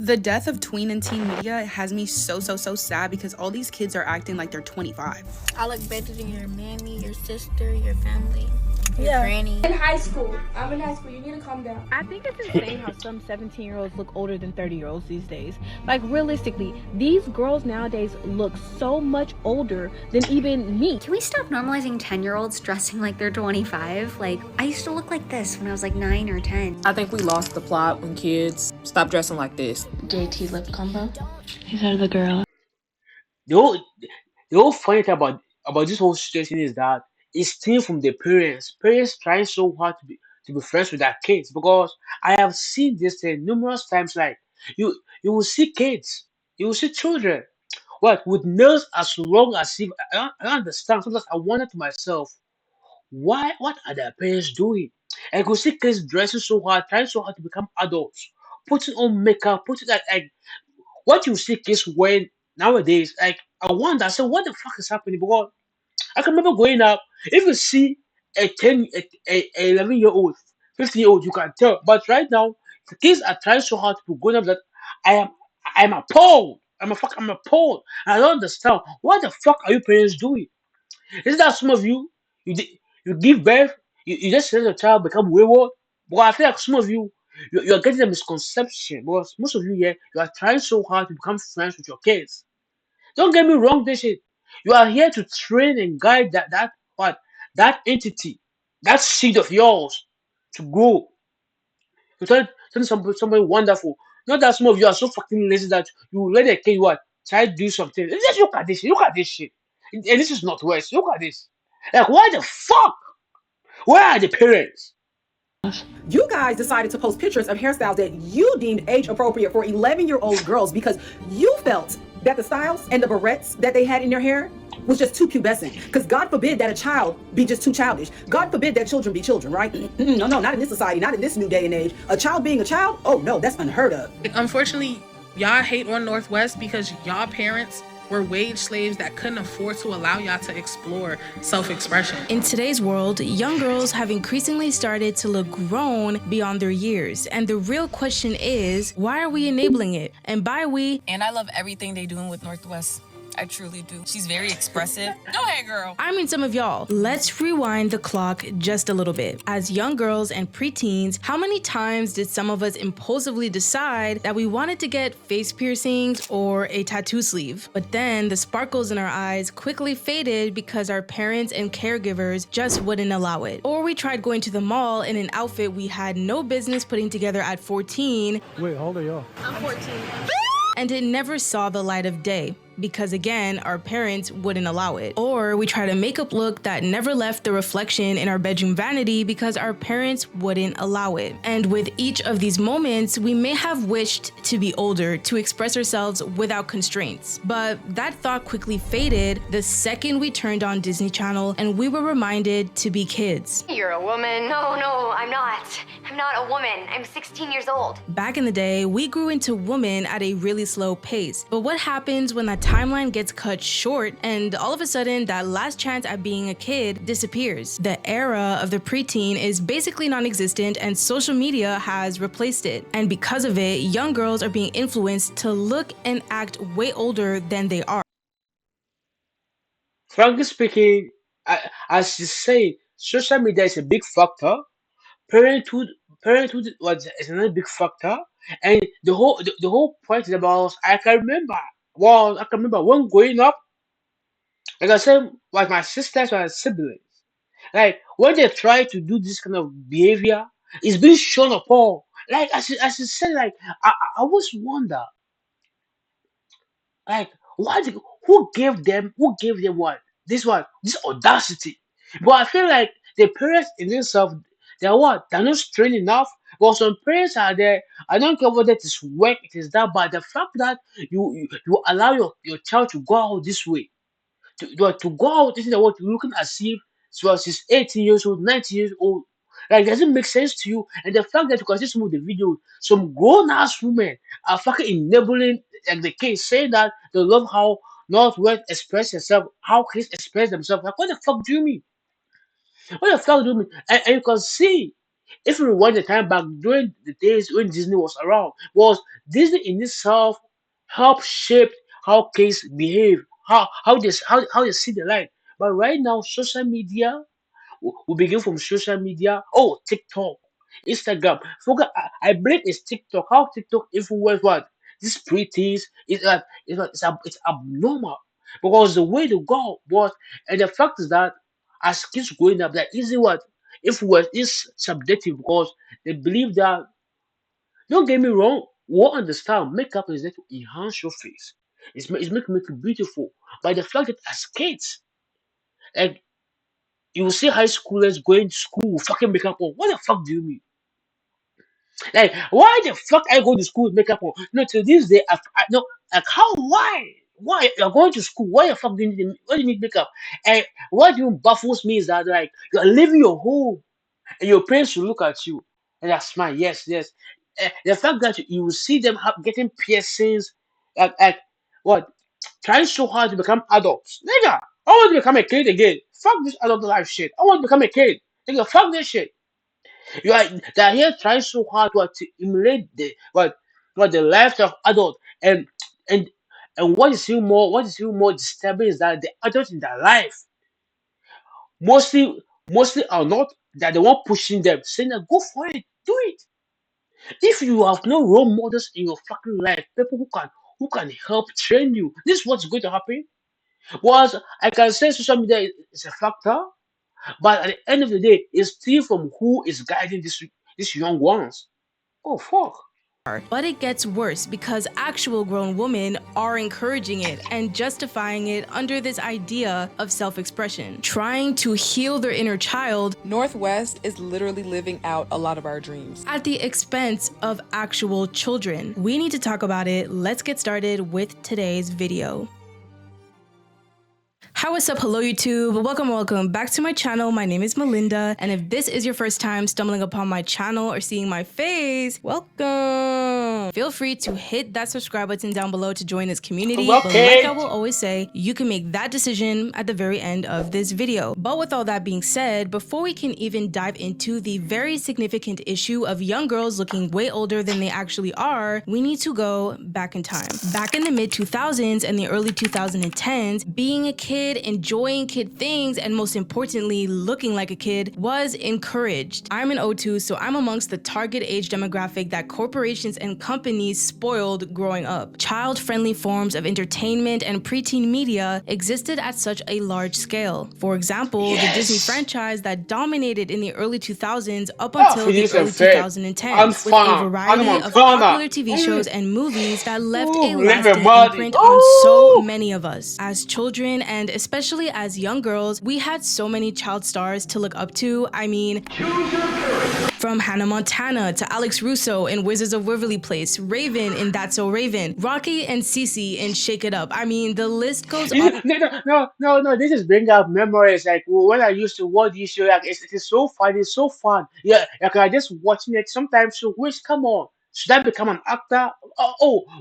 The death of tween and teen media has me so sad because all these kids are acting like they're 25. I look better than your mammy, your sister, your family, your granny. In high school. I'm in high school. You need to calm down. I think it's insane how some 17-year-olds look older than 30-year-olds these days. Like, realistically, these girls nowadays look so much older than even me. Can we stop normalizing 10-year-olds dressing like they're 25? Like, I used to look like this when I was like 9 or 10. I think we lost the plot when kids stopped dressing like this. JT lip combo. These are the girls. The whole funny thing about this whole situation is that it's still from the parents. Parents trying so hard to be friends with their kids because I have seen this thing numerous times. Like you will see kids, you will see children, what with nails as long as if I don't understand. Sometimes I wonder to myself, why what are their parents doing? And you could see kids dressing so hard, trying so hard to become adults, putting on makeup, putting like what you see kids wearing nowadays, like I wonder, I said, what the fuck is happening? Because I can remember growing up, if you see a 10, a 11-year-old, 15-year-old, you can tell. But right now, the kids are trying so hard to be grown up that I am I'm appalled. I'm appalled. I don't understand. What the fuck are you parents doing? Is that some of you you give birth, you just let your child become wayward? But I feel like some of you're getting a misconception because most of you here you are trying so hard to become friends with your kids. Don't get me wrong, this shit. You are here to train and guide that entity, that seed of yours to grow, to turn somebody wonderful. Not that some of you are so fucking lazy that you let a kid what try to do something. Just look at this, look at this shit. And this is not West. Look at this. Like why the fuck? Where are the parents? You guys decided to post pictures of hairstyles that you deemed age appropriate for 11-year-old girls because you felt that the styles and the barrettes that they had in their hair was just too pubescent. Because God forbid that a child be just too childish. God forbid that children be children, right? No, not in this society, not in this new day and age. A child being a child? Oh no, that's unheard of. Unfortunately, y'all hate on Northwest because y'all parents were wage slaves that couldn't afford to allow y'all to explore self-expression. In today's world, young girls have increasingly started to look grown beyond their years. And the real question is, why are we enabling it? And by we, And I love everything they doing with Northwest. I truly do. She's very expressive. Go ahead, girl. I mean some of y'all. Let's rewind the clock just a little bit. As young girls and preteens, how many times did some of us impulsively decide that we wanted to get face piercings or a tattoo sleeve? But then the sparkles in our eyes quickly faded because our parents and caregivers just wouldn't allow it. Or we tried going to the mall in an outfit we had no business putting together at 14. Wait, how old are y'all? I'm 14. And it never saw the light of day because again, our parents wouldn't allow it. Or we tried a makeup look that never left the reflection in our bedroom vanity because our parents wouldn't allow it. And with each of these moments, we may have wished to be older to express ourselves without constraints. But that thought quickly faded the second we turned on Disney Channel and we were reminded to be kids. You're a woman. No, I'm not. I'm not a woman. I'm 16 years old. Back in the day, we grew into women at a really slow pace. But what happens when that timeline gets cut short and all of a sudden that last chance at being a kid disappears? The era of the preteen is basically non-existent and social media has replaced it. And because of it, young girls are being influenced to look and act way older than they are. Frankly speaking, as you say, social media is a big factor. Parenthood, parenthood is another big factor, and the whole point is about. I can remember when growing up, like I said, like my sisters and siblings, like when they try to do this kind of behavior, it's being shown upon. Like as you said, like I always wonder, like who gave them this audacity? But I feel like the parents in themselves, they're not trained enough. But some parents are there. I don't care whether it is work, it is that, but the fact that you allow your child to go out this way, to go out into the world looking as if she's 18 years old, 19 years old. Like, does it make sense to you? And the fact that you can see some of the videos, some grown ass women are fucking enabling, like the case, saying that they love how Northwest express herself, how kids express themselves. Like, what the fuck do you mean? What the fuck do you mean? And you can see If you rewind the time back during the days when Disney was around, was Disney in itself helped shape how kids behave, how they see the life. But right now, social media, we begin from social media. Oh, TikTok, Instagram. Forget, I believe it's TikTok. How TikTok influence what? These pretties, it's abnormal because the way they go was, and the fact is that as kids growing up, that easy what influence is subjective because they believe that. Don't get me wrong. We all understand makeup is there to enhance your face. It's make it beautiful. But the fact that as kids, like you will see high schoolers going to school with fucking makeup on. What the fuck do you mean? Like, why the fuck I go to school with makeup on? No, till this day, no, like, how, why? Why you're going to school? Why the fuck why do you need makeup? And what even baffles me is that, like, you're leaving your home and your parents will look at you and they smile. Yes, yes. The fact that you will see them getting piercings, like what? Trying so hard to become adults. Nigga, I want to become a kid again. Fuck this adult life shit. I want to become a kid. Nigga, fuck this shit. You are they're here trying so hard to emulate what the life of adult and and what is even more disturbing is that the adults in their life mostly are not that the one pushing them, saying that go for it, do it. If you have no role models in your fucking life, people who can help train you, this is what's going to happen. Was I can say social media is a factor, but at the end of the day, it's still from who is guiding these young ones. Oh fuck. But it gets worse because actual grown women are encouraging it and justifying it under this idea of self-expression, trying to heal their inner child. North West is literally living out a lot of our dreams At the expense of actual children. We need to talk about it. Let's get started with today's video. Hi, what's up? Hello, YouTube. Welcome back to my channel. My name is Melinda, and if this is your first time stumbling upon my channel or seeing my face, welcome. Feel free to hit that subscribe button down below to join this community. But like I will always say, you can make that decision at the very end of this video. But with all that being said, before we can even dive into the very significant issue of young girls looking way older than they actually are, we need to go back in time. Back in the mid 2000s and the early 2010s, being a kid, enjoying kid things, and most importantly, looking like a kid was encouraged. I'm an O2, so I'm amongst the target age demographic that corporations and companies spoiled growing up. Child-friendly forms of entertainment and preteen media existed at such a large scale. For example, the Disney franchise that dominated in the early 2000s up until the early 2010s, with a variety of popular TV shows and movies that left a lasting imprint on so many of us. As children and especially as young girls, we had so many child stars to look up to. I mean, from Hannah Montana to Alex Russo in Wizards of Waverly Place, Raven in That's So Raven, Rocky and Cece in Shake It Up. I mean, the list goes on. No. This is bring up memories. Like when I used to watch this show, like it's so fun. It's so fun. Yeah, like I just watching it sometimes. So wish, come on. Should I become an actor?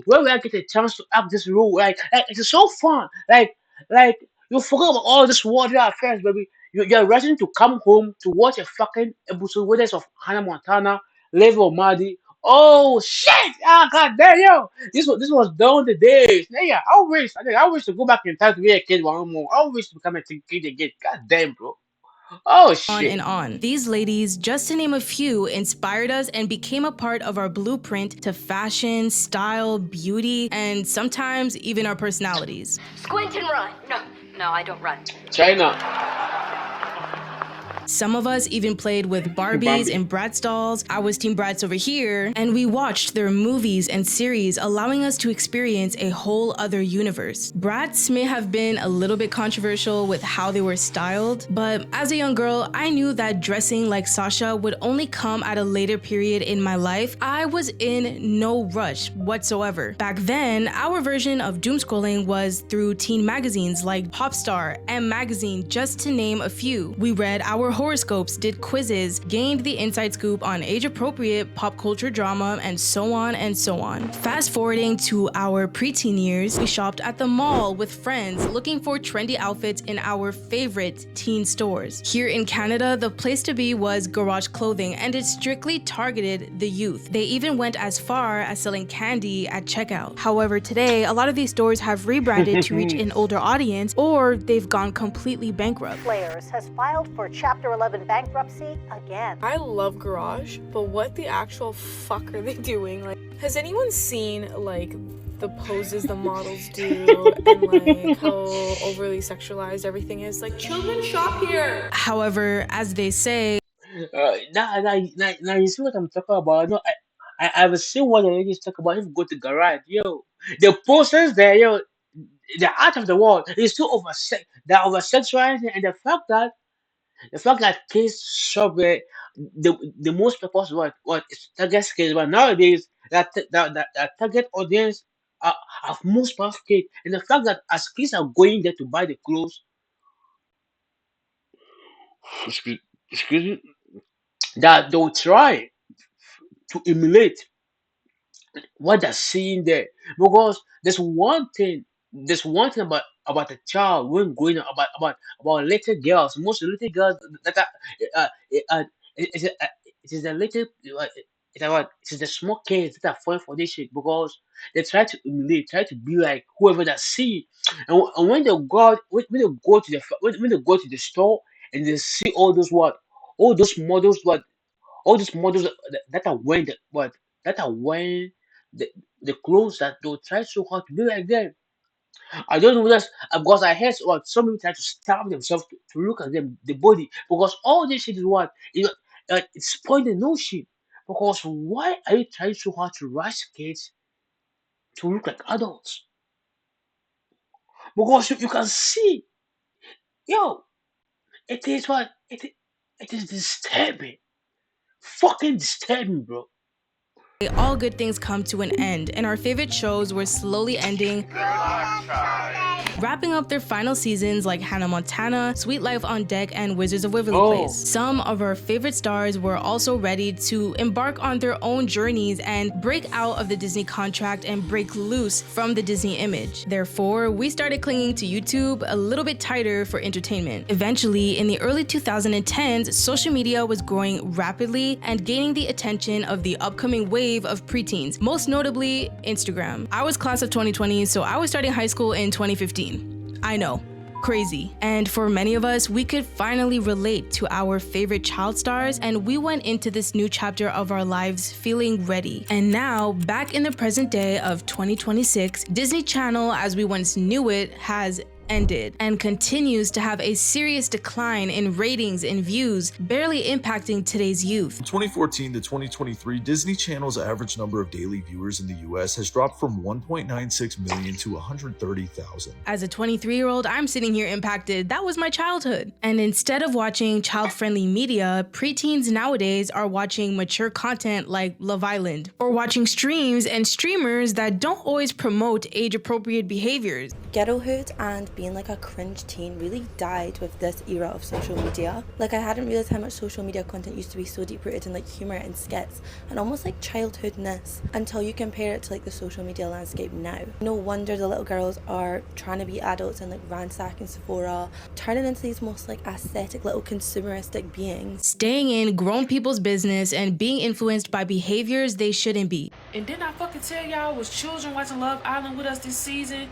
Where will I get a chance to act this role? Like it's so fun. Like you forget about all this water affairs, baby. You're rushing to come home to watch a fucking episode, whether it's of Hannah Montana, Level Mardi. Oh shit! Ah, god damn, yo! This was down the days. Yeah, I wish to go back in time to be a kid one more. I wish to become a kid again. God damn, bro. Oh shit. On and on. These ladies, just to name a few, inspired us and became a part of our blueprint to fashion, style, beauty, and sometimes even our personalities. Squint and run. No, I don't run. China. Some of us even played with Barbies and Bratz dolls. I was Team Bratz over here, and we watched their movies and series, allowing us to experience a whole other universe. Bratz may have been a little bit controversial with how they were styled, but as a young girl, I knew that dressing like Sasha would only come at a later period in my life. I was in no rush whatsoever. Back then, our version of doomscrolling was through teen magazines like Popstar, M Magazine, just to name a few. We read our horoscopes, did quizzes, gained the inside scoop on age-appropriate pop culture drama, and so on and so on. Fast forwarding to our preteen years, we shopped at the mall with friends looking for trendy outfits in our favorite teen stores. Here in Canada, the place to be was Garage Clothing, and it strictly targeted the youth. They even went as far as selling candy at checkout. However, today, a lot of these stores have rebranded to reach an older audience, or they've gone completely bankrupt. Players has filed for Chapter 11 bankruptcy again. I love Garage, but what the actual fuck are they doing? Like, has anyone seen like the poses the models do and like how overly sexualized everything is? Like, children shop here. However, as they say, now you see what I'm talking about. No, I've seen what the ladies talk about. If you go to garage, yo, the posters there, yo, the art of the world is too they're over sexualizing, and the fact that kids shop the most purpose what is target kids, but nowadays that target audience have most powerful kids, and the fact that as kids are going there to buy the clothes, excuse, excuse me, that they'll try to emulate what they're seeing there, because there's one thing about a child when growing up, about little girls. Most little girls that are uh, uh, it is the little it is the small kids that are falling for this shit, because they try to emulate, try to be like whoever they see. And when they go out, when they go to when they go to the store and they see all those models, that are wearing the, the clothes, that they'll try so hard to be like them. I don't know that's because I heard what some people try to starve themselves to look at them the body, because all this shit is what it's spoiling no shit. Because why are you trying so hard to rush kids to look like adults? Because you can see, yo, it is what it is disturbing, fucking disturbing, bro. all good things come to an end, and our favorite shows were slowly ending, wrapping up their final seasons like Hannah Montana, Sweet Life on Deck, and Wizards of Waverly Place. Some of our favorite stars were also ready to embark on their own journeys and break out of the Disney contract and break loose from the Disney image. Therefore, we started clinging to YouTube a little bit tighter for entertainment. Eventually, in the early 2010s, social media was growing rapidly and gaining the attention of the upcoming wave of preteens, most notably Instagram. I was class of 2020, so I was starting high school in 2015. I know, crazy. And for many of us, we could finally relate to our favorite child stars, and we went into this new chapter of our lives feeling ready. And now, back in the present day of 2026, Disney Channel, as we once knew it, has ended and continues to have a serious decline in ratings and views, barely impacting today's youth. From 2014 to 2023, Disney Channel's average number of daily viewers in the US has dropped from 1.96 million to 130,000. As a 23-year-old, I'm sitting here impacted. That was my childhood. And instead of watching child-friendly media, preteens nowadays are watching mature content like Love Island, or watching streams and streamers that don't always promote age-appropriate behaviors. Ghettohood and being like a cringe teen really died with this era of social media. Like, I hadn't realized how much social media content used to be so deep rooted in like humor and skits and almost like childhoodness, until you compare it to like the social media landscape now. No wonder the little girls are trying to be adults and like ransacking Sephora, turning into these most like aesthetic little consumeristic beings. Staying in grown people's business and being influenced by behaviors they shouldn't be. And didn't I fucking tell y'all was children watching Love Island with us this season?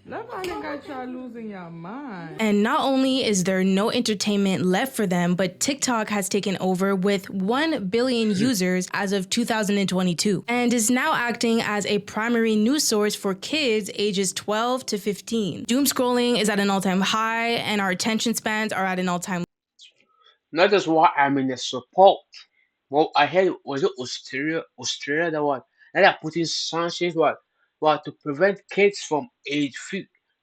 Love Island got y'all losing your mind. And not only is there no entertainment left for them, but TikTok has taken over with 1 billion users as of 2022 and is now acting as a primary news source for kids ages 12 to 15. Doom scrolling is at an all-time high, and our attention spans are at an all-time. That is why I'm in the support. Well, I heard, was it Australia that are putting sanctions to prevent kids from age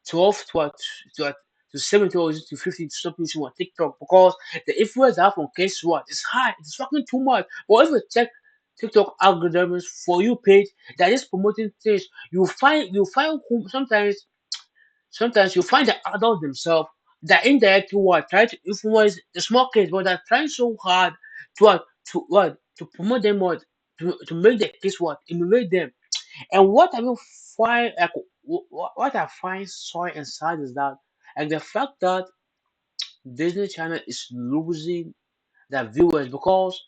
12 to 17 or to 15 to stop using TikTok, because the influence they have on kids is high. It's fucking too much. But if you check TikTok algorithms for you page that is promoting things, you find sometimes you find the adults themselves that indirectly what try to influence the small kids, but they're trying so hard to to promote them to make the kids emulate them. And what I will find like what I find sorry and sad is that like the fact that Disney Channel is losing their viewers because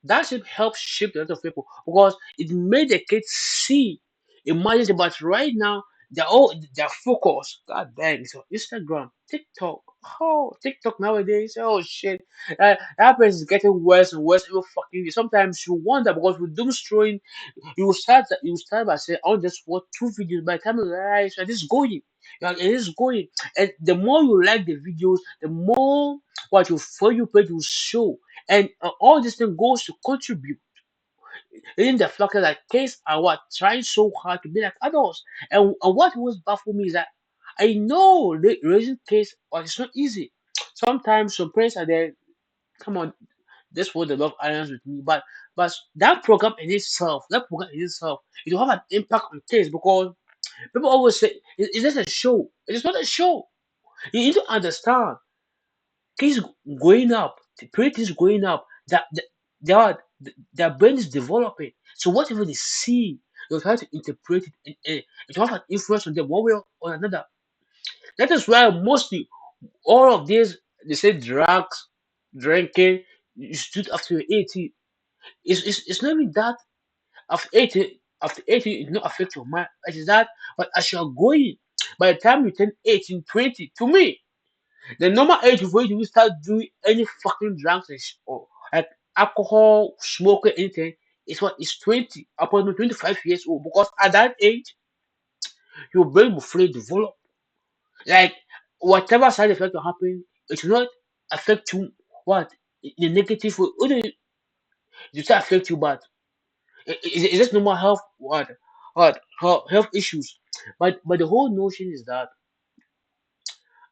that should help shape a lot of people because it made the kids see imagine but right now they're focused. God dang, so Instagram, TikTok. Oh, TikTok nowadays. Oh shit. That place is getting worse and worse every fucking day. Sometimes you wonder because with doom scrolling, you start by saying, "I'll just watch two videos." By the time you realize that it's going, it is going, and the more you like the videos, the more what your for you page will show, and all this thing goes to contribute in the fact that kids are trying so hard to be like adults, and what was baffled me is that I know raising kids, but it's not easy. Sometimes some parents are there. Come on, this was the love alliance with me, but that program in itself, it will have an impact on kids because people always say it's just a show. It is not a show. You need to understand kids growing up, the kids growing up, their their brain is developing. So whatever they see, they'll try to interpret it it will have an influence on them one way or another. That is why mostly all of these they say drugs, drinking, you should after you're 18. It's not even that after 18 it not affect your mind. It is that but as you're going, by the time you turn 18, 20, to me, the normal age before you start doing any fucking drugs or like alcohol, smoking, anything, is 20, approximately 25 years old. Because at that age, your brain will fully develop. Like whatever side effect will happen, it will not affect you what in a negative way. Only it will affect you bad. It's just normal health health issues. But the whole notion is that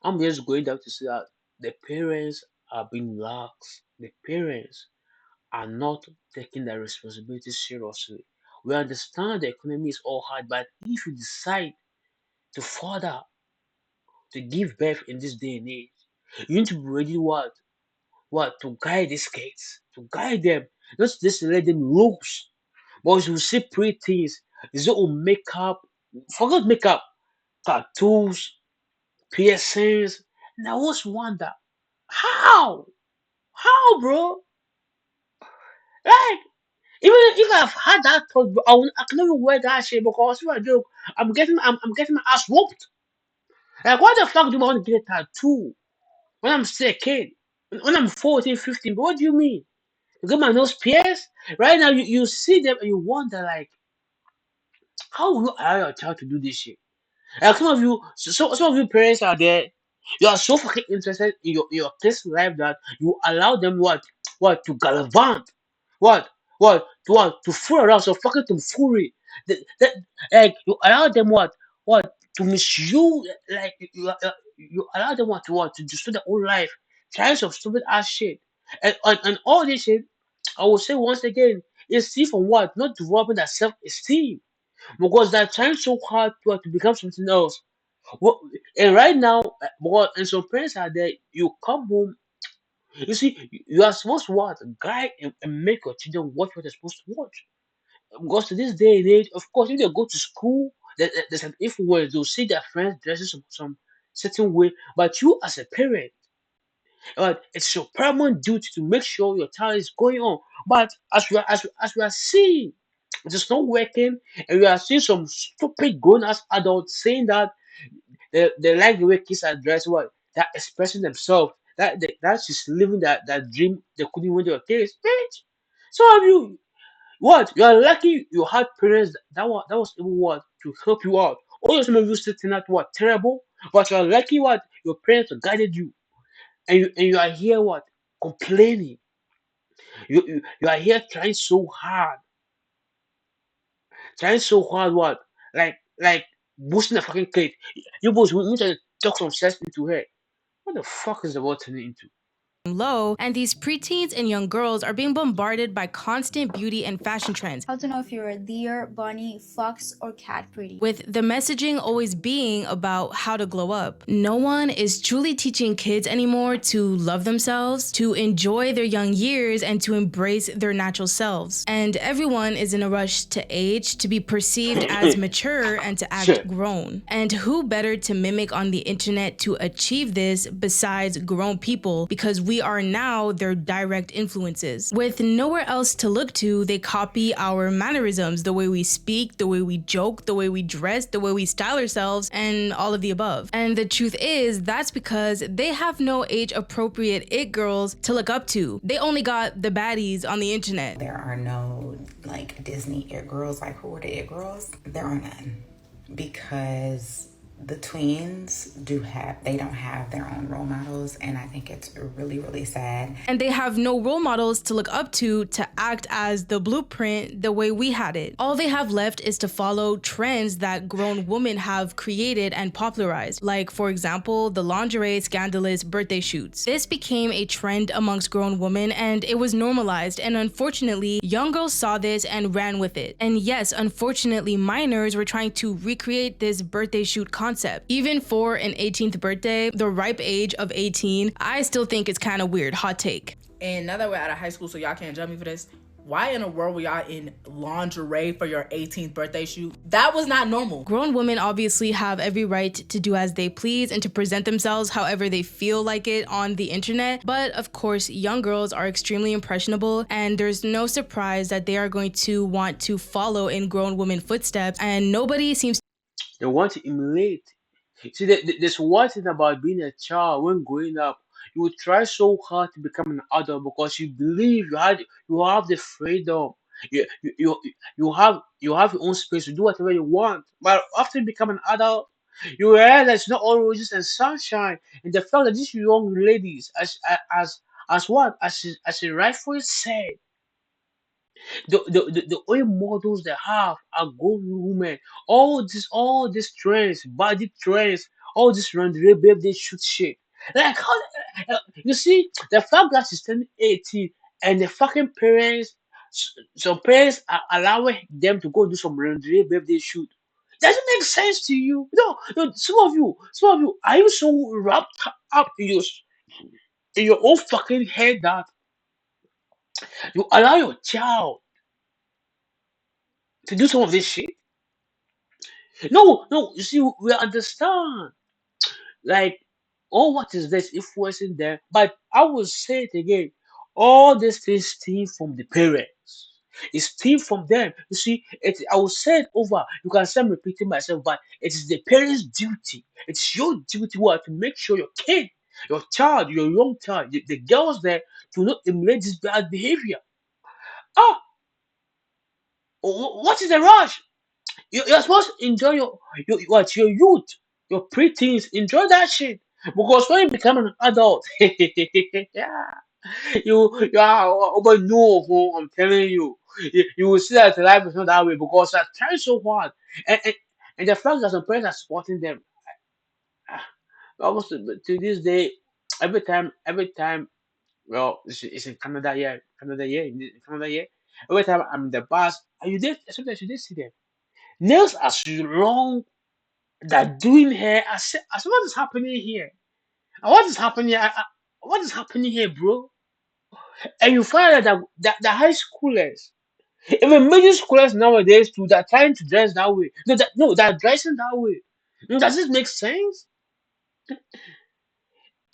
I'm just going down to say that the parents are being lax. The parents are not taking their responsibility seriously. We understand the economy is all hard, but if you decide to further to give birth in this day and age, you need to be ready to guide these kids, to guide them, not just to let them loose. But you see pretty things, is it makeup, forget makeup, tattoos, piercings. And I always wonder, how? How, bro? Like, even if I've had that thought, bro, I can never wear that shit because if I do, I'm getting my ass whooped. Like, why the fuck do I want to get a tattoo when I'm still a kid? When I'm 14, 15, what do you mean? You get my nose pierced? Right now, you see them and you wonder, like, how will you allow your child to do this shit? Like some of you, some of you parents are there. You are so fucking interested in your kids' life that you allow them to gallivant, to fool around, so fucking tomfoolery. That like you allow them to misuse, like you allow them to destroy their own life, trying some stupid ass shit, and all this shit. I will say once again, is see from not developing that self esteem because they're trying so hard to become something else. Well, and right now, and some parents are there. You come home, you see, you are supposed to guide and make your children watch what they're supposed to watch. Because to this day and age, of course, if they go to school, there's an influence. They'll see their friends dressing some certain way. But you, as a parent, it's your paramount duty to make sure your child is going on. But as we are seeing, it is not working, and we are seeing some stupid grown-ass adults saying that they like the way kids are dressed, they're expressing themselves. That's just living that dream they couldn't when they were kids. Bitch. So have you you are lucky you had parents that was able to help you out. Or some of you still turn out terrible, but you are lucky your parents guided you, and you are here complaining. You are here trying so hard like boosting a fucking kid. You boys we need to talk some sense into her. What the fuck is the world turning into? low, and these preteens and young girls are being bombarded by constant beauty and fashion trends. How to know if you're a deer, bunny, fox, or cat pretty. With the messaging always being about how to glow up. No one is truly teaching kids anymore to love themselves, to enjoy their young years, and to embrace their natural selves. And everyone is in a rush to age, to be perceived as mature, and to act grown. And who better to mimic on the internet to achieve this besides grown people, because we are now their direct influences. With nowhere else to look to, they copy our mannerisms, the way we speak, the way we joke, the way we dress, the way we style ourselves, and all of the above. And the truth is, that's because they have no age-appropriate it girls to look up to. They only got the baddies on the internet. There are no like Disney it girls. Like, who are the it girls? There are none, because the tweens they don't have their own role models, and I think it's really, really sad. And they have no role models to look up to act as the blueprint the way we had it. All they have left is to follow trends that grown women have created and popularized, like for example the lingerie scandalous birthday shoots. This became a trend amongst grown women, and it was normalized, and unfortunately young girls saw this and ran with it. And yes, unfortunately minors were trying to recreate this birthday shoot concept. Even for an 18th birthday, the ripe age of 18, I still think it's kind of weird. Hot take. And now that we're out of high school, so y'all can't judge me for this, why in the world were y'all in lingerie for your 18th birthday shoot? That was not normal. Grown women obviously have every right to do as they please and to present themselves however they feel like it on the internet. But of course, young girls are extremely impressionable, and there's no surprise that they are going to want to follow in grown women footsteps, and nobody seems They want to emulate. See, there's one thing about being a child when growing up. You would try so hard to become an adult because you believe you have the freedom. You have your own space to do whatever you want. But after you become an adult, you realize it's not all roses and sunshine. And the fact that these young ladies, as she rightfully said, the only models they have are grown women. All these trends, body trends, all this rendezvous birthday shoot shit. Like how you see the fact that she's turning 18 and the fucking parents, some parents are allowing them to go do some rendezvous birthday shoot. Does it make sense to you? No, some of you, are you so wrapped up in your own fucking head that you allow your child to do some of this shit? No, you see, we understand. Like, oh, what is this influencing them? But I will say it again. All these things stem from the parents. It stems from them. You see, I will say it over. You can say I'm repeating myself, but it is the parents' duty. It's your duty to make sure your kid, your child, your young child, the girls there, do not emulate this bad behavior. Ah, what is the rush? You're supposed to enjoy your youth, your preteens. Enjoy that shit, because when you become an adult, yeah, you are over no. I'm telling you, you will see that life is not that way because they're trying so hard, and the fact that some parents are supporting them. Almost to this day, every time. Well, it's in Canada, yeah, in Canada, yeah. Every time I'm in the bus, are you there? Sometimes you did see them. Nails as long that doing hair. I said, what is happening here? What is happening here? What is happening here, bro? And you find out that the high schoolers, even middle schoolers nowadays too, they're trying to dress that way. No, they're dressing that way. Does this make sense?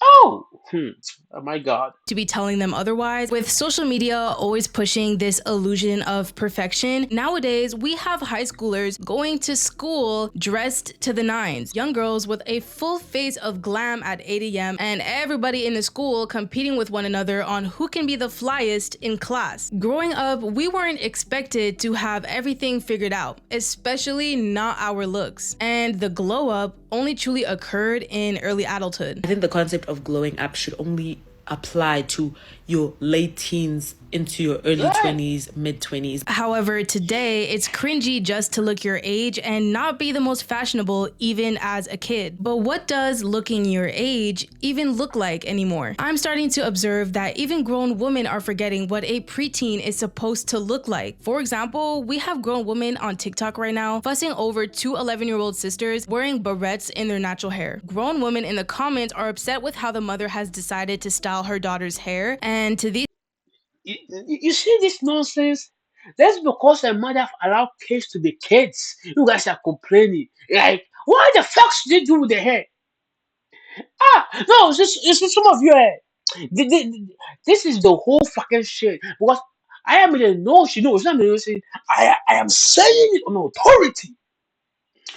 Oh, oh my God. To be telling them otherwise. With social media always pushing this illusion of perfection, nowadays we have high schoolers going to school dressed to the nines. Young girls with a full face of glam at 8 a.m. and everybody in the school competing with one another on who can be the flyest in class. Growing up, we weren't expected to have everything figured out, especially not our looks. And the glow up only truly occurred in early adulthood. I think the concept of glowing up should only apply to your late teens into your early 20s, mid 20s. However, today it's cringy just to look your age and not be the most fashionable even as a kid. But what does looking your age even look like anymore? I'm starting to observe that even grown women are forgetting what a preteen is supposed to look like. For example, we have grown women on TikTok right now fussing over two 11-year-old sisters wearing barrettes in their natural hair. Grown women in the comments are upset with how the mother has decided to style her daughter's hair, and to these You see this nonsense? That's because a mother allowed kids to be kids. You guys are complaining. Like, what the fuck should they do with the hair? No, it's just some of you. This is the whole fucking shit. Because I am in a no, she knows. It's not me saying. I am saying it on authority.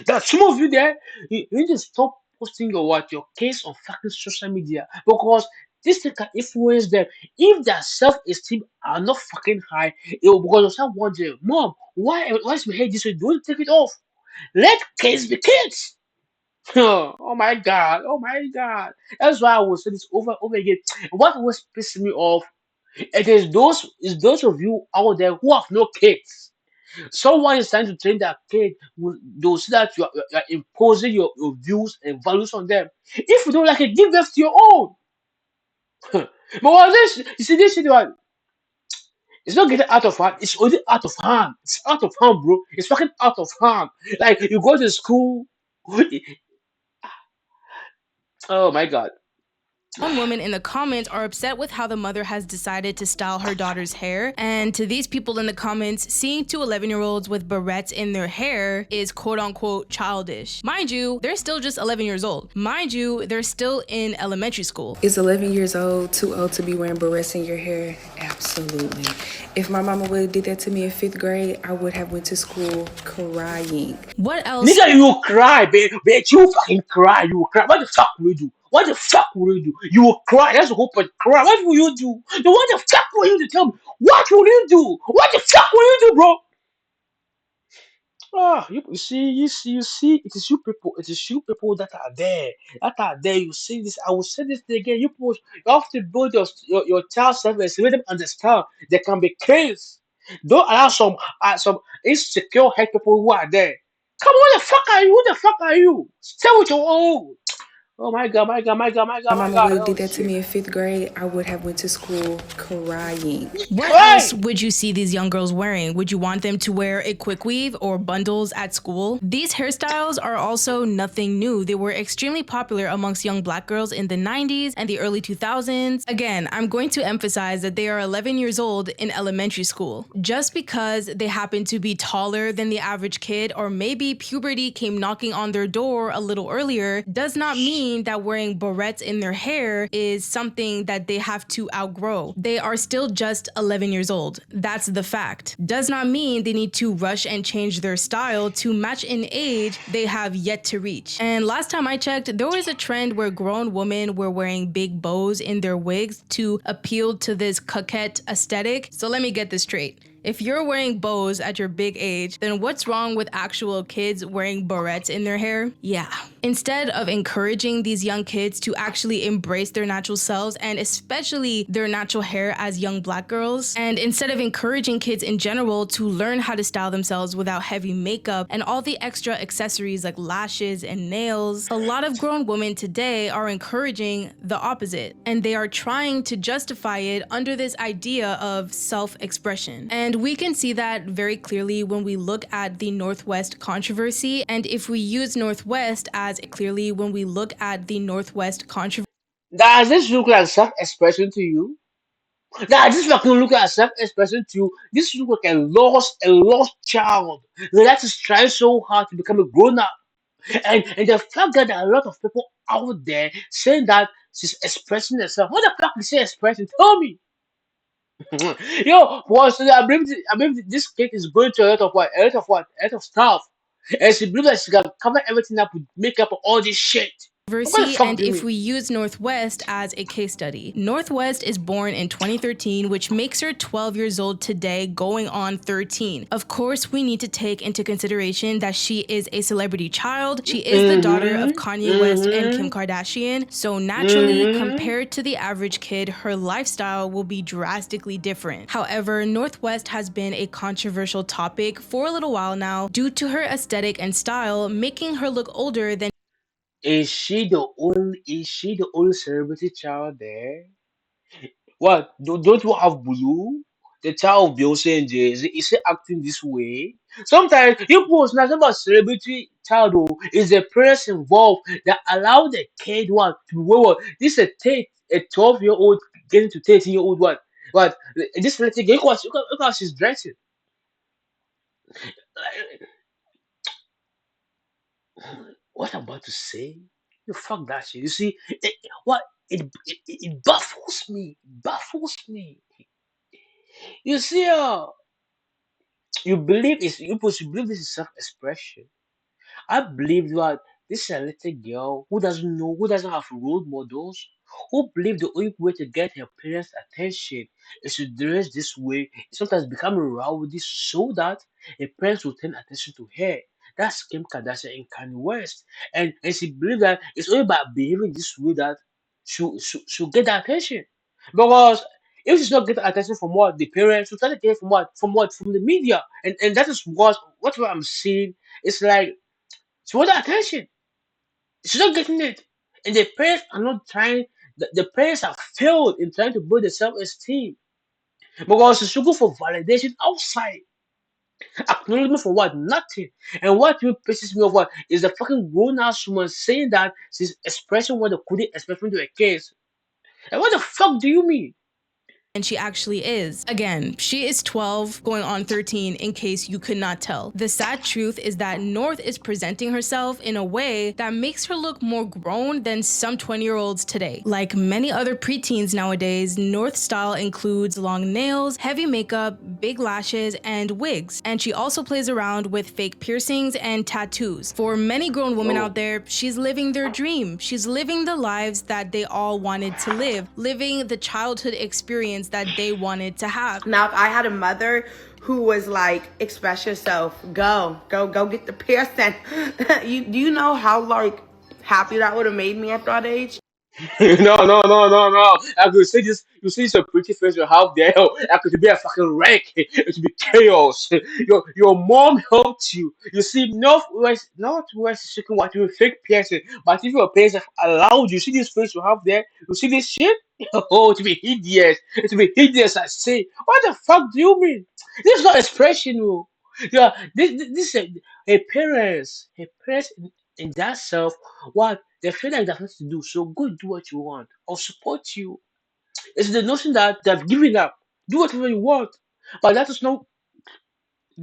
That some of you there, you need to stop posting your case on fucking social media because this thing can influence them. If their self-esteem are not fucking high, it will because of someone wondering, Mom, why is my hair this way? Don't take it off. Let kids be kids. Oh my god, oh my god. That's why I will say this over and over again. What was pissing me off? It's those of you out there who have no kids. Someone is trying to train their kid. They'll see that you're imposing your views and values on them. If you don't like it, give birth to your own. But what this, you see, this one, it's not getting out of hand. It's already out of hand. It's out of hand, bro. It's fucking out of hand. Like you go to school. Oh my god. One woman in the comments are upset with how the mother has decided to style her daughter's hair, and to these people in the comments, seeing two 11-year-olds with barrettes in their hair is quote-unquote childish. Mind you, they're still just 11 years old. Mind you, they're still in elementary school. Is 11 years old too old to be wearing barrettes in your hair? Absolutely. If my mama would have did that to me in 5th grade, I would have went to school crying. What else? Nigga, you will cry, bitch. You fucking cry. You will cry. What the fuck will you do? What the fuck will you do? You will cry. That's the whole point. Cry. What will you do? Then what the fuck will you do? Tell me. What will you do? What the fuck will you do, bro? You see, it is you people, that are there, You see this, I will say this thing again. You have to build your child self-esteem, let them understand there can be kids. Don't allow some insecure head people who are there. Come on, what the fuck are you? Who the fuck are you? Stay with your own. Oh my god, my god, my god, my god, My my mama god. would have Oh did that to shit. me in 5th grade, I would have went to school crying. What else would you see these young girls wearing? Would you want them to wear a quick weave or bundles at school? These hairstyles are also nothing new. They were extremely popular amongst young black girls in the 90s and the early 2000s. Again, I'm going to emphasize that they are 11 years old in elementary school. Just because they happen to be taller than the average kid, or maybe puberty came knocking on their door a little earlier, does not mean that wearing barrettes in their hair is something that they have to outgrow. They are still just 11 years old. That's the fact. Does not mean they need to rush and change their style to match an age they have yet to reach. And last time I checked, there was a trend where grown women were wearing big bows in their wigs to appeal to this coquette aesthetic. So let me get this straight. If you're wearing bows at your big age, then what's wrong with actual kids wearing barrettes in their hair? Yeah. Instead of encouraging these young kids to actually embrace their natural selves and especially their natural hair as young black girls, and instead of encouraging kids in general to learn how to style themselves without heavy makeup and all the extra accessories like lashes and nails, a lot of grown women today are encouraging the opposite, and they are trying to justify it under this idea of self-expression. And we can see that very clearly when we look at the Northwest controversy, and if we use Northwest as clearly when we look at the Northwest controversy. Does this look like self-expression to you? Does this fucking look like self-expression to you? This look like a lost child that is trying so hard to become a grown-up. And the fact that there are a lot of people out there saying that she's expressing herself. What the fuck is she expressing? Tell me. Yo, I believe this kid is going to a lot of what? A lot of stuff. And she believes that she can cover everything up with makeup and all this shit. And if we use Northwest as a case study, Northwest is born in 2013, which makes her 12 years old today, going on 13. Of course, we need to take into consideration that she is a celebrity child. She is the daughter of Kanye West and Kim Kardashian. So naturally, compared to the average kid, her lifestyle will be drastically different. However, Northwest has been a controversial topic for a little while now due to her aesthetic and style, making her look older than Is she the only celebrity child there? What? Don't you have Blue? The child of Beyonce and Jay-Z? Is he acting this way? Sometimes you post nothing about celebrity child who is the parents involved that allow the kid one to be wayward. This is a 12-year-old getting to 13-year-old one. But this little girl, look how she's dressing. Like, what I'm about to say, you fuck that shit. You see, what it baffles me. Baffles me. You see, you believe you believe this is self-expression. I believe that this is a little girl who doesn't know, who doesn't have role models, who believe the only way to get her parents' attention is to dress this way, sometimes become rowdy so that her parents will turn attention to her. That's Kim Kardashian and Kanye West. And she believes that it's only by behaving this way that she'll get the attention. Because if she's not getting attention from what the parents, she'll try to get it from what from the media. And that is what I'm seeing. It's like she wants attention. She's not getting it. And the parents are not trying, the parents have failed in trying to build the self esteem because she's looking for validation outside. Acknowledgement for what? Nothing. And what really pisses me off what is the fucking grown ass woman saying that she's expressing what they couldn't express to a case. And what the fuck do you mean? she actually is. Again, she is 12 going on 13 in case you could not tell. The sad truth is that North is presenting herself in a way that makes her look more grown than some 20-year-olds today. Like many other preteens nowadays, North's style includes long nails, heavy makeup, big lashes, and wigs. And she also plays around with fake piercings and tattoos. For many grown women out there, she's living their dream. She's living the lives that they all wanted to live, living the childhood experience that they wanted to have. Now, if I had a mother who was like, express yourself, go get the piercing. you know how like happy that would have made me at that age? No. I could say this. You see some pretty face you have there. I could be a fucking wreck. It would be chaos. Your mom helped you. You see, Northwest is shaking what you fake piercing. But if your parents have allowed you, see this face you have there. You see this shit. Oh, to be hideous. To be hideous. I say, what the fuck do you mean? This is not expression. Oh. Yeah, this is her parents. Her parents in that self. What they feel like they have to do, so go do what you want. I'll support you. It's the notion that they've given up. Do whatever you want. But that is not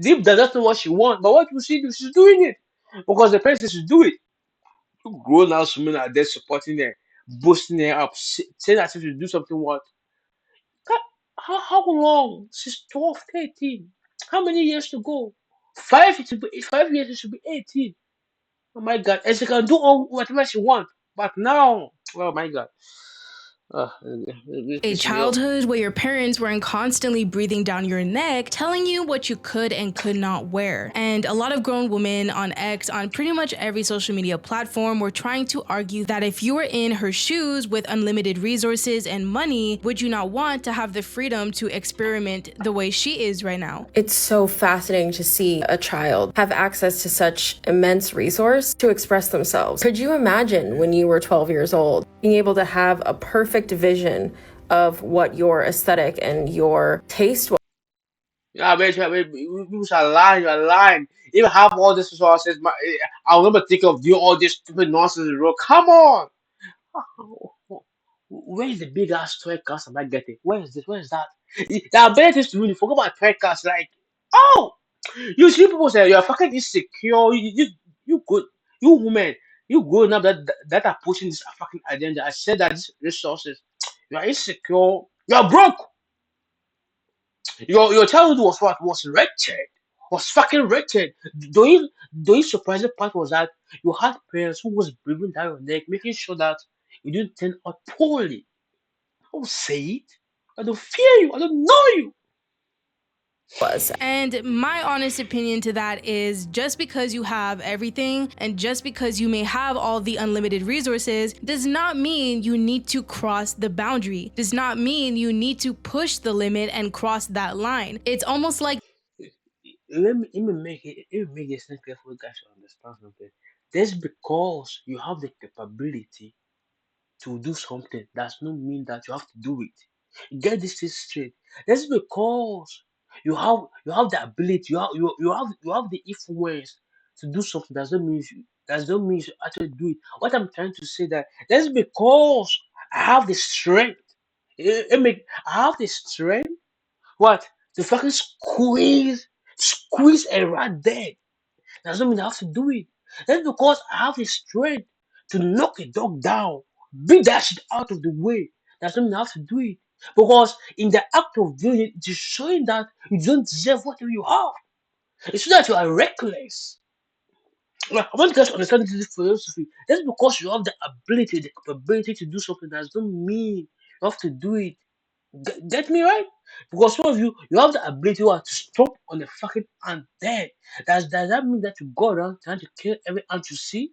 deep down, that's not what she wants. But what you see, she's doing it. Because the parents should do it. You grown ass women are there supporting her, boosting her up, saying that she should do something what? How long? She's 12, 13. How many years to go? 5 years, it should be 18. Oh my god. And she can do all whatever she wants. But now, oh my god. A childhood where your parents weren't constantly breathing down your neck, telling you what you could and could not wear. And a lot of grown women on X, on pretty much every social media platform, were trying to argue that if you were in her shoes with unlimited resources and money, would you not want to have the freedom to experiment the way she is right now? It's so fascinating to see a child have access to such immense resource to express themselves. Could you imagine when you were 12 years old, being able to have a perfect vision of what your aesthetic and your taste was? Yeah, you are lying. You're lying. If I have all this resources, I'll never think of doing all this stupid nonsense. Bro. Come on. Where is the big ass toy cast am I getting? Where is this? Where is that? There are better things to do. You forget about toy cast. Like, oh, you see people say you're fucking insecure. You good. You women. You grown up that are pushing this fucking agenda. I said that these resources. You are insecure. You are broke. Your childhood was what? Was wretched. was fucking wretched. The surprising part was that you had parents who was breathing down your neck, making sure that you didn't turn out poorly. I don't say it. I don't fear you. I don't know you. Was. And my honest opinion to that is just because you have everything and just because you may have all the unlimited resources does not mean you need to cross the boundary, does not mean you need to push the limit and cross that line. It's almost like Let me make this thing clear for you guys to understand something. Just because you have the capability to do something does not mean that you have to do it. Get this thing straight. Just because you have the ability, you have the influence to do something does not mean you actually do it. What I'm trying to say that just because I have the strength, I have the strength, what, to fucking squeeze a rat dead doesn't mean I have to do it. Just because I have the strength to knock a dog down, beat that shit out of the way, doesn't mean I have to do it. Because in the act of doing it, it is showing that you don't deserve whatever you have. It's so that you are reckless. Like, I want you guys to understand this philosophy. Just because you have the ability, the capability to do something doesn't mean you have to do it. Get me right? Because some of you have the ability to stop on a fucking ant dead. Does that mean that you go around trying to kill every ant you see?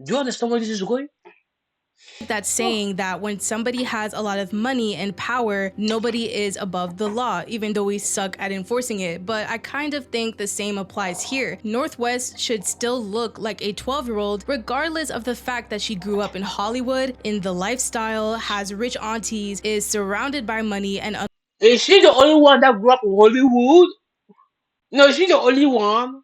Do you understand where this is going? that's saying that when somebody has a lot of money and power, nobody is above the law, even though we suck at enforcing it. But I kind of think the same applies here. North West should still look like a 12-year-old, regardless of the fact that she grew up in Hollywood, in the lifestyle, has rich aunties, is surrounded by money, and Is she the only one that grew up in Hollywood? No, is she the only one?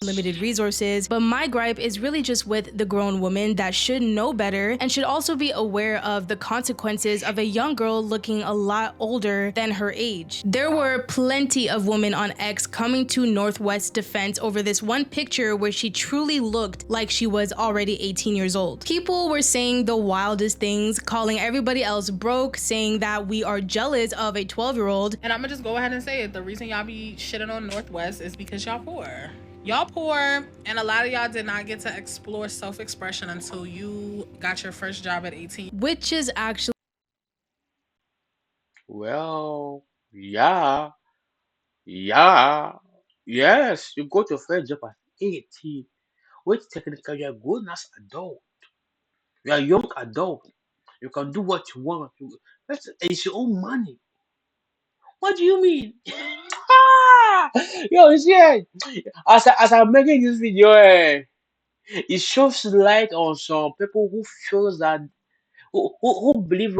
limited resources. But my gripe is really just with the grown woman that should know better and should also be aware of the consequences of a young girl looking a lot older than her age. There were plenty of women on X coming to North West's defense over this one picture where she truly looked like she was already 18 years old. People were saying the wildest things, calling everybody else broke, saying that we are jealous of a 12-year-old. And I'm gonna just go ahead and say it. The reason y'all be shitting on North West is because y'all poor. Y'all poor, and a lot of y'all did not get to explore self-expression until you got your first job at 18. Which is actually Well, yeah, yes. You got your first job at 18, which technically you're a grown as adult. You're a young adult. You can do what you want. It's your own money. What do you mean? Yo, yeah. As I'm making this video, it shows light on some people who feels that who believe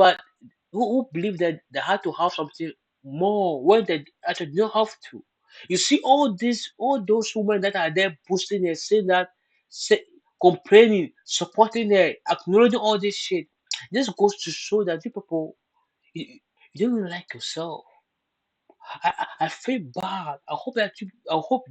who believe that they had to have something more when they actually don't have to. You see all those women that are there boosting and saying that, say, complaining, supporting her, acknowledging all this shit. This goes to show that you people, you don't like yourself. I feel bad. I hope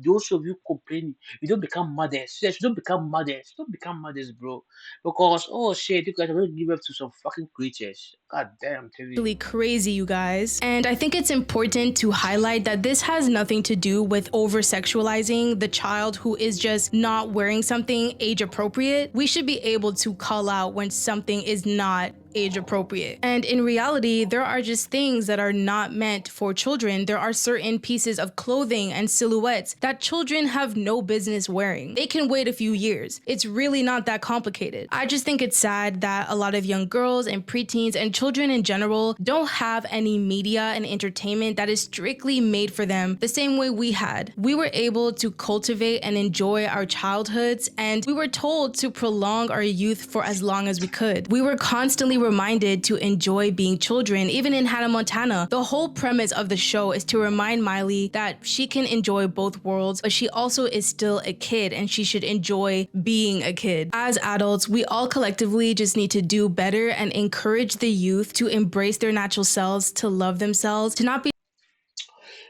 those of you complaining, you don't become mothers. Yes, you don't become mothers. Don't become mothers, bro. Because oh shit, you guys are going to give up to some fucking creatures. God damn, TV. really crazy, you guys. And I think it's important to highlight that this has nothing to do with over sexualizing the child who is just not wearing something age appropriate. We should be able to call out when something is not age appropriate. And in reality, there are just things that are not meant for children. There are certain pieces of clothing and silhouettes that children have no business wearing. They can wait a few years. It's really not that complicated. I just think it's sad that a lot of young girls and preteens and children in general don't have any media and entertainment that is strictly made for them the same way we had. We were able to cultivate and enjoy our childhoods, and we were told to prolong our youth for as long as we could. We were constantly reminded to enjoy being children. Even in Hannah Montana, the whole premise of the show is to remind Miley that she can enjoy both worlds, but she also is still a kid and she should enjoy being a kid. As adults, we all collectively just need to do better and encourage the youth to embrace their natural selves, to love themselves, to not be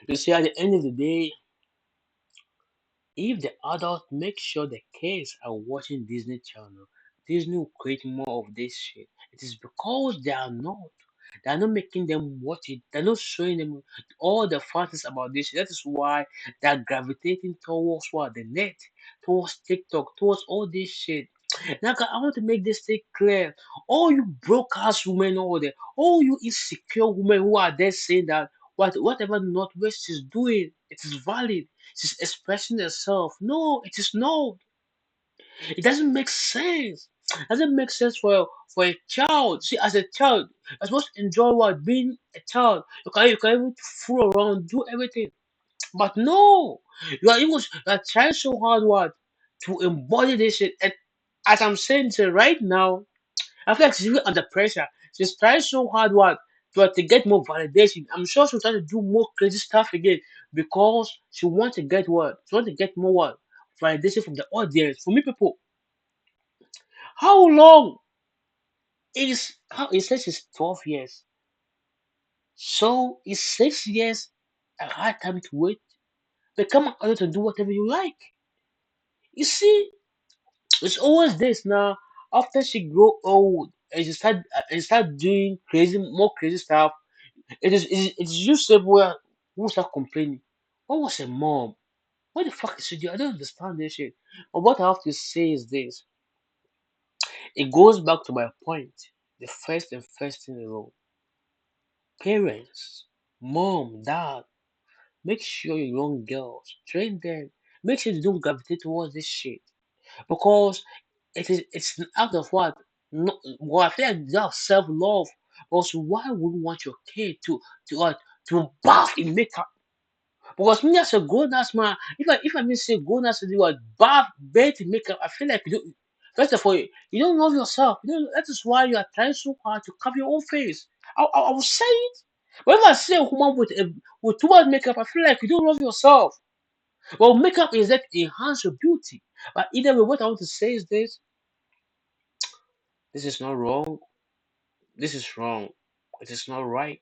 You see, at the end of the day, if the adults make sure the kids are watching Disney Channel, Disney will create more of this shit. It is because they are not. They're not making them watch it. They're not showing them all the facts about this. That is why they're gravitating towards what? The net, towards TikTok, towards all this shit. Now, I want to make this thing clear. All you broke ass women over there, all you insecure women who are there saying that whatever Northwest is doing, it is valid. She's expressing herself. No, it is not. It doesn't make sense. It doesn't make sense for a child. See, as a child, you're supposed to enjoy what being a child. You can even fool around, do everything. But no, you are trying so hard what to embody this shit. And as I'm saying to right now, I feel like she's really under pressure. She's trying so hard what to get more validation. I'm sure she'll try to do more crazy stuff again because she wants to get what? She wants to get more what? Validation from the audience. For me, people, how long is how it says it's 12 years. So is 6 years a hard time to wait? Become an adult and do whatever you like. You see, it's always this now. After she grow old and she start doing more crazy stuff, it is you say who start complaining. What was a mom? What the fuck is she doing? I don't understand this shit. But what I have to say is this. It goes back to my point. The first in the row. Parents, mom, dad, make sure your young girls train them. Make sure they don't gravitate towards this shit because it's an act of what? No, well, I feel like that's self love. Also, why would you want your kid to bath in makeup? Because me as a grown ass man, if I may say grown ass, you are bathe in makeup. I feel like you don't. First of all, you don't love yourself. That is why you are trying so hard to cover your own face. I will say it. Whenever I see a woman with too much makeup, I feel like you don't love yourself. Well, makeup is that enhance your beauty. But either way, what I want to say is this: this is not wrong. This is wrong. It is not right.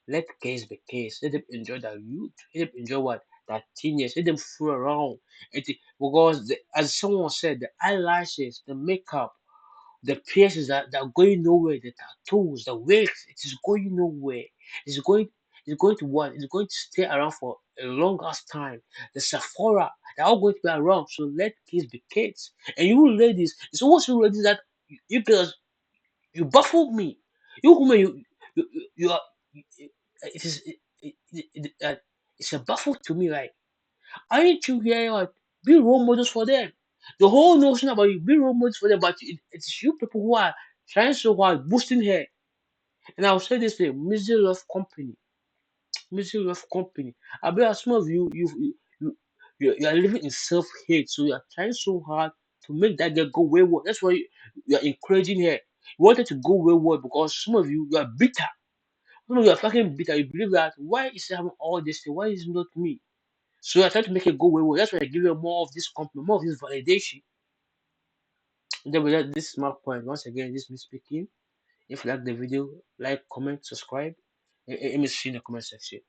Let case be case. Let them enjoy their youth. Let them enjoy what? That teenage. Let them fool around. Because as someone said, the eyelashes, the makeup, the piercings that are going nowhere, the tattoos, the wigs, it is going nowhere. It's going to what? It's going to stay around for a long ass time. The Sephora, they're all going to be around. So let kids be kids. And you ladies, it's always you ladies that you girls you baffled me. You woman, you are. It is. It's a baffle to me. Like, aren't you here? Like, be role models for them. The whole notion about you be role models for them, but it's you people who are trying so hard, boosting her. And I'll say this thing: misery love company. Misery love company. I bet some of you are living in self hate, so you are trying so hard to make that girl go wayward. That's why you are encouraging her. You wanted to go wayward because some of you are bitter. Some of you are fucking bitter. You believe that why is she having all this thing? Why is it not me? So you are trying to make it go wayward. That's why I give you more of this compliment, more of this validation. And then with that, this is my point. Once again, this is me speaking. If you like the video, like, comment, subscribe, and let me see in the comment section.